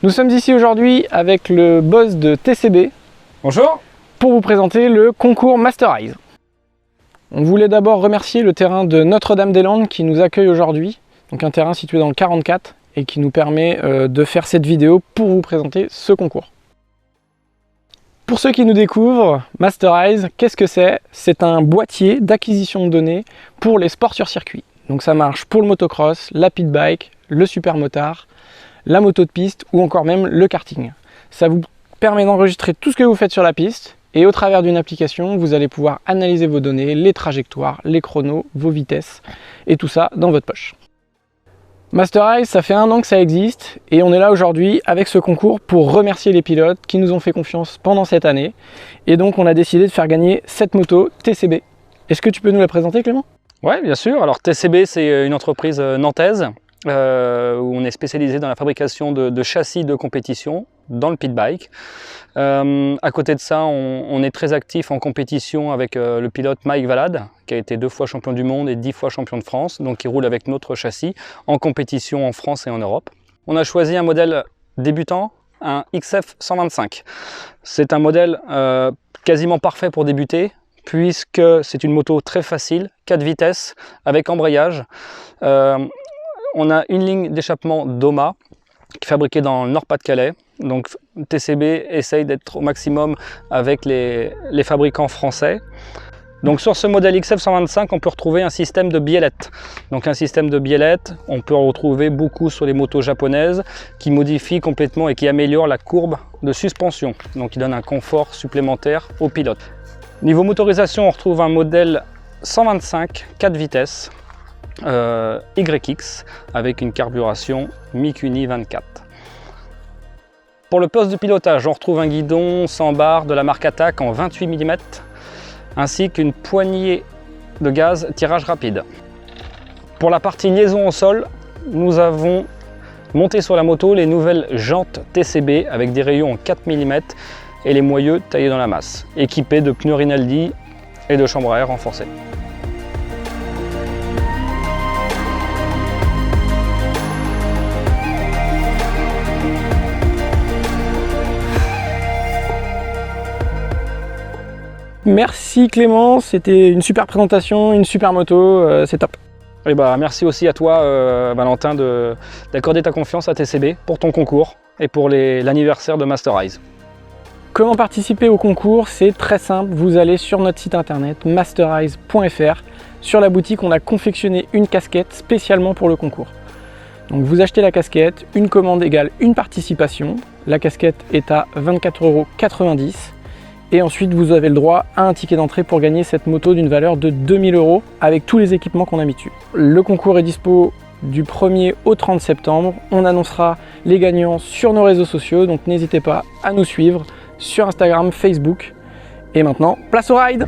Nous sommes ici aujourd'hui avec le boss de TCB. Bonjour. Pour vous présenter le concours Masterize. On voulait d'abord remercier le terrain de Notre-Dame-des-Landes qui nous accueille aujourd'hui, donc un terrain situé dans le 44 et qui nous permet de faire cette vidéo pour vous présenter ce concours. Pour ceux qui nous découvrent, Masterize, qu'est-ce que c'est? C'est un boîtier d'acquisition de données pour les sports sur circuit. Donc ça marche pour le motocross, la pit bike, le supermotard, la moto de piste ou encore même le karting. Ça vous permet d'enregistrer tout ce que vous faites sur la piste et au travers d'une application, vous allez pouvoir analyser vos données, les trajectoires, les chronos, vos vitesses et tout ça dans votre poche. Masterize, ça fait 1 an que ça existe et on est là aujourd'hui avec ce concours pour remercier les pilotes qui nous ont fait confiance pendant cette année. Et donc on a décidé de faire gagner cette moto TCB. Est-ce que tu peux nous la présenter, Clément? Oui, bien sûr. Alors TCB, c'est une entreprise nantaise où on est spécialisé dans la fabrication de châssis de compétition dans le pit bike. À côté de ça, on est très actif en compétition avec le pilote Mike Valade, qui a été 2 fois champion du monde et 10 fois champion de France, donc qui roule avec notre châssis en compétition en France et en Europe. On a choisi un modèle débutant, un XF 125. C'est un modèle quasiment parfait pour débuter, puisque c'est une moto très facile, 4 vitesses, avec embrayage. On a une ligne d'échappement Doma, qui est fabriquée dans le Nord-Pas-de-Calais. Donc TCB essaye d'être au maximum avec les fabricants français. Donc sur ce modèle XF 125, on peut retrouver un système de biellette. Donc un système de biellette, on peut en retrouver beaucoup sur les motos japonaises, qui modifie complètement et qui améliore la courbe de suspension. Donc il donne un confort supplémentaire aux pilotes. Niveau motorisation, on retrouve un modèle 125 4 vitesses YX avec une carburation Mikuni 24. Pour le poste de pilotage, on retrouve un guidon sans barre de la marque Attack en 28 mm ainsi qu'une poignée de gaz tirage rapide. Pour la partie liaison au sol, nous avons monté sur la moto les nouvelles jantes TCB avec des rayons en 4 mm et les moyeux taillés dans la masse, équipés de pneus Rinaldi et de chambres à air renforcées. Merci Clément, c'était une super présentation, une super moto, c'est top. Et merci aussi à toi Valentin d'accorder ta confiance à TCB pour ton concours et pour l'anniversaire de Masterize. Comment participer au concours? C'est très simple, vous allez sur notre site internet masterize.fr. Sur la boutique, on a confectionné une casquette spécialement pour le concours. Donc vous achetez la casquette, une commande égale une participation. La casquette est à 24,90 € et ensuite vous avez le droit à un ticket d'entrée pour gagner cette moto d'une valeur de 2000 € avec tous les équipements qu'on a mis dessus. Le concours est dispo du 1er au 30 septembre. On annoncera les gagnants sur nos réseaux sociaux, donc n'hésitez pas à nous suivre sur Instagram, Facebook. Et maintenant, place au ride!